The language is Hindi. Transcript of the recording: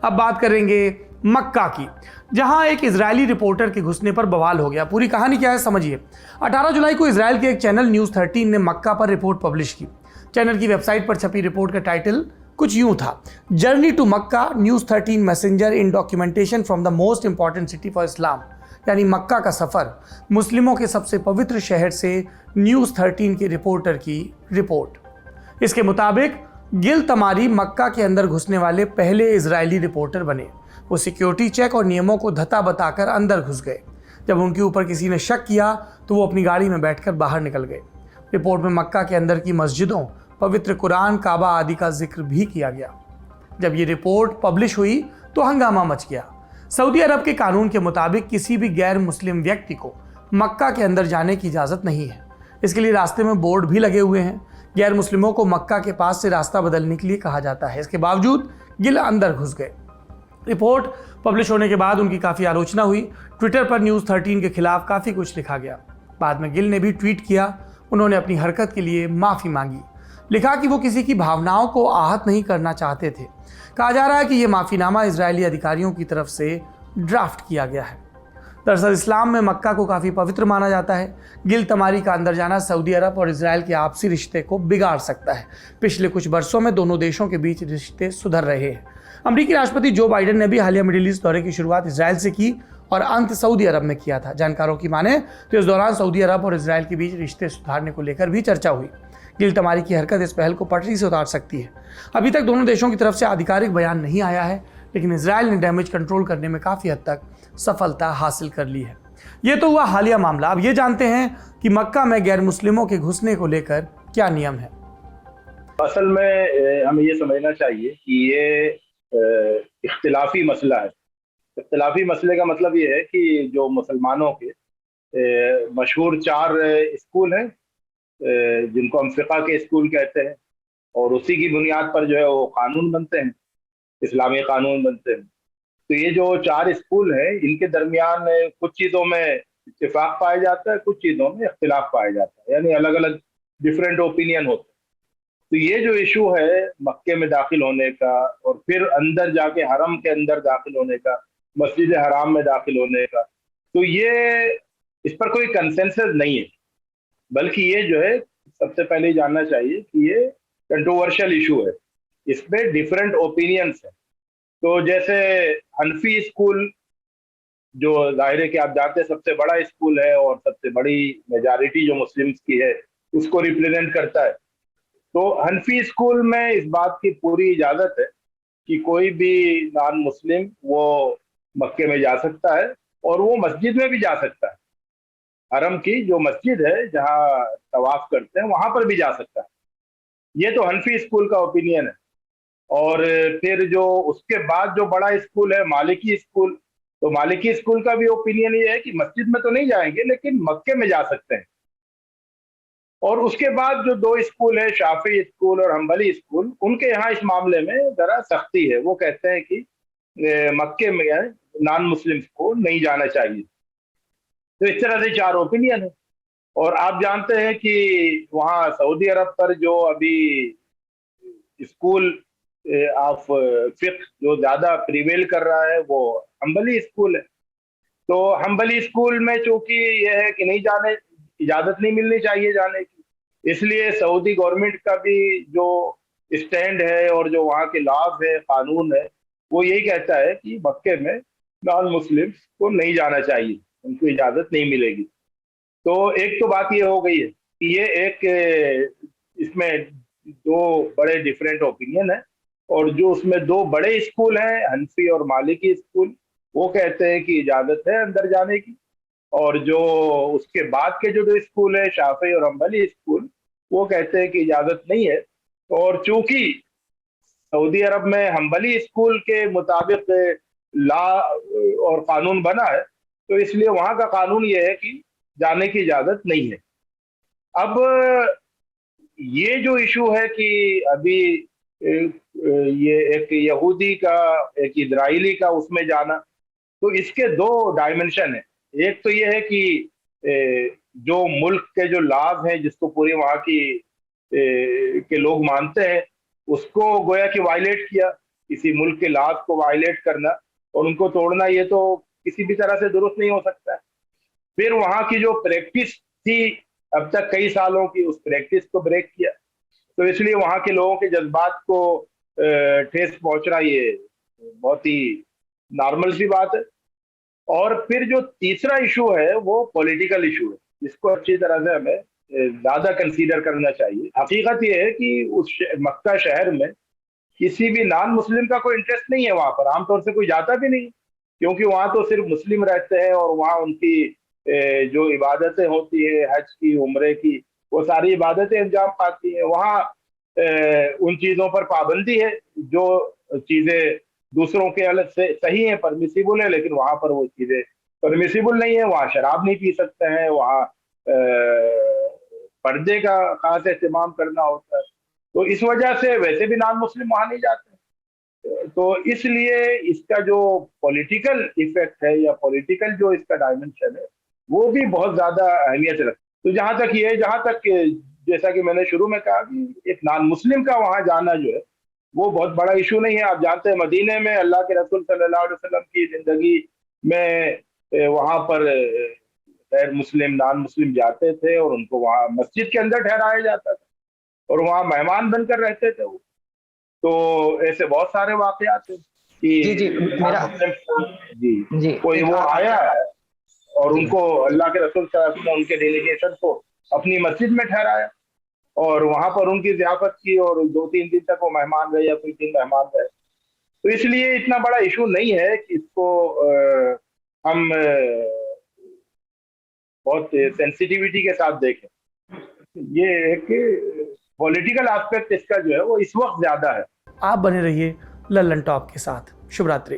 अब बात करेंगे मक्का की, जहां एक इजरायली रिपोर्टर के घुसने पर बवाल हो गया। पूरी कहानी क्या है समझिए। 18 जुलाई को इजराइल के एक चैनल न्यूज़ 13 ने मक्का पर रिपोर्ट पब्लिश की। चैनल की वेबसाइट पर छपी रिपोर्ट का टाइटल कुछ यूं था: journey to Mecca, news 13 messenger in documentation from the most important city for Islam. यानी मक्का का सफर, मुस्लिमों के सबसे पवित्र शहर से न्यूज़ 13 के रिपोर्टर की रिपोर्ट। इसके मुताबिक गिल तमारी मक्का के अंदर घुसने वाले पहले इजरायली रिपोर्टर बने। वो सिक्योरिटी चेक और नियमों को धत्ता बताकर अंदर घुस गए। जब उनके ऊपर किसी ने शक किया तो वो अपनी गाड़ी में बैठकर बाहर निकल गए। रिपोर्ट में मक्का के अंदर की मस्जिदों, पवित्र कुरान, काबा आदि का जिक्र भी किया गया। जब ये रिपोर्ट पब्लिश हुई तो हंगामा मच गया। सऊदी अरब के कानून के मुताबिक किसी भी गैर मुस्लिम व्यक्ति को मक्का के अंदर जाने की इजाज़त नहीं है। इसके लिए रास्ते में बोर्ड भी लगे हुए हैं। गैर मुस्लिमों को मक्का के पास से रास्ता बदलने के लिए कहा जाता है। इसके बावजूद गिल अंदर घुस गए। रिपोर्ट पब्लिश होने के बाद उनकी काफ़ी आलोचना हुई। ट्विटर पर न्यूज़ 13 के खिलाफ काफ़ी कुछ लिखा गया। बाद में गिल ने भी ट्वीट किया। उन्होंने अपनी हरकत के लिए माफ़ी मांगी। लिखा कि वो किसी की भावनाओं को आहत नहीं करना चाहते थे। कहा जा रहा है कि ये माफ़ीनामा इजरायली अधिकारियों की तरफ से ड्राफ्ट किया गया है। दरअसल इस्लाम में मक्का को काफ़ी पवित्र माना जाता है। गिल तमारी का अंदर जाना सऊदी अरब और इजराइल के आपसी रिश्ते को बिगाड़ सकता है। पिछले कुछ वर्षों में दोनों देशों के बीच रिश्ते सुधर रहे हैं। अमेरिकी राष्ट्रपति जो बाइडेन ने भी हालिया मिडिल ईस्ट दौरे की शुरुआत इजराइल से की और अंत सऊदी अरब में किया था। जानकारों की माने तो इस दौरान सऊदी अरब और इजराइल के बीच रिश्ते सुधारने को लेकर भी चर्चा हुई। गिल तमारी की हरकत इस पहल को पटरी से उतार सकती है। अभी तक दोनों देशों की तरफ से आधिकारिक बयान नहीं आया है, लेकिन इजराइल ने डैमेज कंट्रोल करने में काफ़ी हद तक सफलता हासिल कर ली है। ये तो हुआ हालिया मामला। अब ये जानते हैं कि मक्का में गैर मुस्लिमों के घुसने को लेकर क्या नियम है। असल में हमें ये समझना चाहिए कि ये इख्तिलाफी मसला है। इख्तिलाफी मसले का मतलब ये है कि जो मुसलमानों के मशहूर 4 स्कूल हैं, जिनको हम फ़िक़्ह के स्कूल कहते हैं, और उसी की बुनियाद पर जो है वो कानून बनते हैं, इस्लामी कानून बनते हैं। तो ये जो 4 स्कूल हैं, इनके दरमियान कुछ चीज़ों में इत्तेफाक पाया जाता है, कुछ चीज़ों में इख्तिलाफ पाया जाता है, यानी अलग अलग डिफरेंट ओपिनियन होते हैं। तो ये जो इशू है मक्के में दाखिल होने का और फिर अंदर जाके हरम के अंदर दाखिल होने का, मस्जिद हराम में दाखिल होने का, तो ये इस पर कोई कंसेंसस नहीं है। बल्कि ये जो है सबसे पहले जानना चाहिए कि ये कंट्रोवर्शियल इशू है, इसमें डिफरेंट ओपिनियंस हैं। तो जैसे हनफी स्कूल, जो जाहिर है कि आप जानते हैं सबसे बड़ा स्कूल है और सबसे बड़ी मेजॉरिटी जो मुस्लिम्स की है उसको रिप्रेजेंट करता है। तो हनफी स्कूल में इस बात की पूरी इजाज़त है कि कोई भी नॉन मुस्लिम वो मक्के में जा सकता है और वो मस्जिद में भी जा सकता है। हरम की जो मस्जिद है जहाँ तवाफ करते हैं वहां पर भी जा सकता है। ये तो हनफी स्कूल का ओपिनियन है। और फिर जो उसके बाद जो बड़ा स्कूल है मालिकी स्कूल, तो मालिकी स्कूल का भी ओपिनियन ये है कि मस्जिद में तो नहीं जाएंगे लेकिन मक्के में जा सकते हैं। और उसके बाद जो 2 स्कूल है, शाफी स्कूल और हम्बली स्कूल, उनके यहाँ इस मामले में जरा सख्ती है। वो कहते हैं कि मक्के में नॉन मुस्लिम्स को नहीं जाना चाहिए। तो इस तरह से 4 ओपिनियन है। और आप जानते हैं कि वहाँ सऊदी अरब पर जो अभी स्कूल ऑफ फिक्ह जो ज्यादा प्रिवेल कर रहा है वो हम्बली स्कूल है। तो हम्बली स्कूल में चूंकि यह है कि नहीं जाने, इजाजत नहीं मिलनी चाहिए जाने की, इसलिए सऊदी गवर्नमेंट का भी जो स्टैंड है और जो वहाँ के लॉज है, कानून है, वो यही कहता है कि मक्के में नॉन मुस्लिम्स को नहीं जाना चाहिए, उनको इजाजत नहीं मिलेगी। तो एक तो बात ये हो गई है कि ये एक इसमें 2 बड़े डिफरेंट ओपिनियन है। और जो उसमें 2 बड़े स्कूल हैं, हनफी और मालिकी स्कूल, वो कहते हैं कि इजाजत है अंदर जाने की। और जो उसके बाद के जो 2 स्कूल है, शाफी और हम्बली स्कूल, वो कहते हैं कि इजाजत नहीं है। और चूंकि सऊदी अरब में हम्बली स्कूल के मुताबिक लॉ और कानून बना है, तो इसलिए वहां का कानून ये है कि जाने की इजाजत नहीं है। अब ये जो इशू है कि अभी ये एक यहूदी का, एक इजरायली का उसमें जाना, तो इसके 2 डायमेंशन है। एक तो ये है कि जो मुल्क के जो लॉज हैं जिसको पूरी वहाँ की के लोग मानते हैं, उसको गोया कि वायलेट किया। किसी मुल्क के लॉज को वायलेट करना और उनको तोड़ना, ये तो किसी भी तरह से दुरुस्त नहीं हो सकता है। फिर वहां की जो प्रैक्टिस थी अब तक कई सालों की, उस प्रैक्टिस को ब्रेक किया, तो इसलिए वहां के लोगों के जज्बात को ठेस पहुंचना ये बहुत ही नॉर्मल सी बात है। और फिर जो तीसरा इशू है वो पॉलिटिकल इशू है, जिसको अच्छी तरह से हमें ज्यादा कंसीडर करना चाहिए। हकीकत ये है कि उस मक्का शहर में किसी भी नॉन मुस्लिम का कोई इंटरेस्ट नहीं है वहां पर, आमतौर से कोई जाता भी नहीं, क्योंकि वहां तो सिर्फ मुस्लिम रहते हैं और वहां उनकी जो इबादतें होती है हज की, उम्रे की, वो सारी इबादतें अंजाम पाती हैं। वहां उन चीजों पर पाबंदी है जो चीजें दूसरों के अलग से सही है, परमिसिबल है, लेकिन वहां पर वो चीजें परमिसिबल नहीं है। वहां शराब नहीं पी सकते हैं, वहां पर्दे का खास एहतमाम करना होता है, तो इस वजह से वैसे भी नॉन मुस्लिम वहां नहीं जाते। तो इसलिए इसका जो पॉलिटिकल इफेक्ट है या पॉलिटिकल जो इसका डायमेंशन है वो भी बहुत ज्यादा अहमियत रखता है। तो जहां तक जैसा कि मैंने शुरू में कहा कि एक नॉन मुस्लिम का वहां जाना जो है वो बहुत बड़ा इशू नहीं है। आप जानते हैं मदीने में अल्लाह के रसूल सल्लल्लाहु अलैहि वसल्लम की जिंदगी में वहां पर गैर मुस्लिम नॉन मुस्लिम जाते थे और उनको वहां मस्जिद के अंदर ठहराया जाता था और वहां मेहमान बनकर रहते थे वो। तो ऐसे बहुत सारे वाकयात हैं कि जी जी मेरा जी जी कोई वो आया है और जी उनको अल्लाह के रसूल सल्लल्लाहु अलैहि वसल्लम उनके डेलीगेशन को अपनी मस्जिद में ठहराया और वहां पर उनकी जियाफत की और 2-3 दिन तक वो मेहमान रहे या कोई दिन मेहमान रहे। तो इसलिए इतना बड़ा इशू नहीं है कि इसको हम बहुत सेंसिटिविटी के साथ देखें। ये एक पॉलिटिकल एस्पेक्ट इसका जो है वो इस वक्त ज्यादा है। आप बने रहिए लल्लन टॉप के साथ। शुभ रात्रि।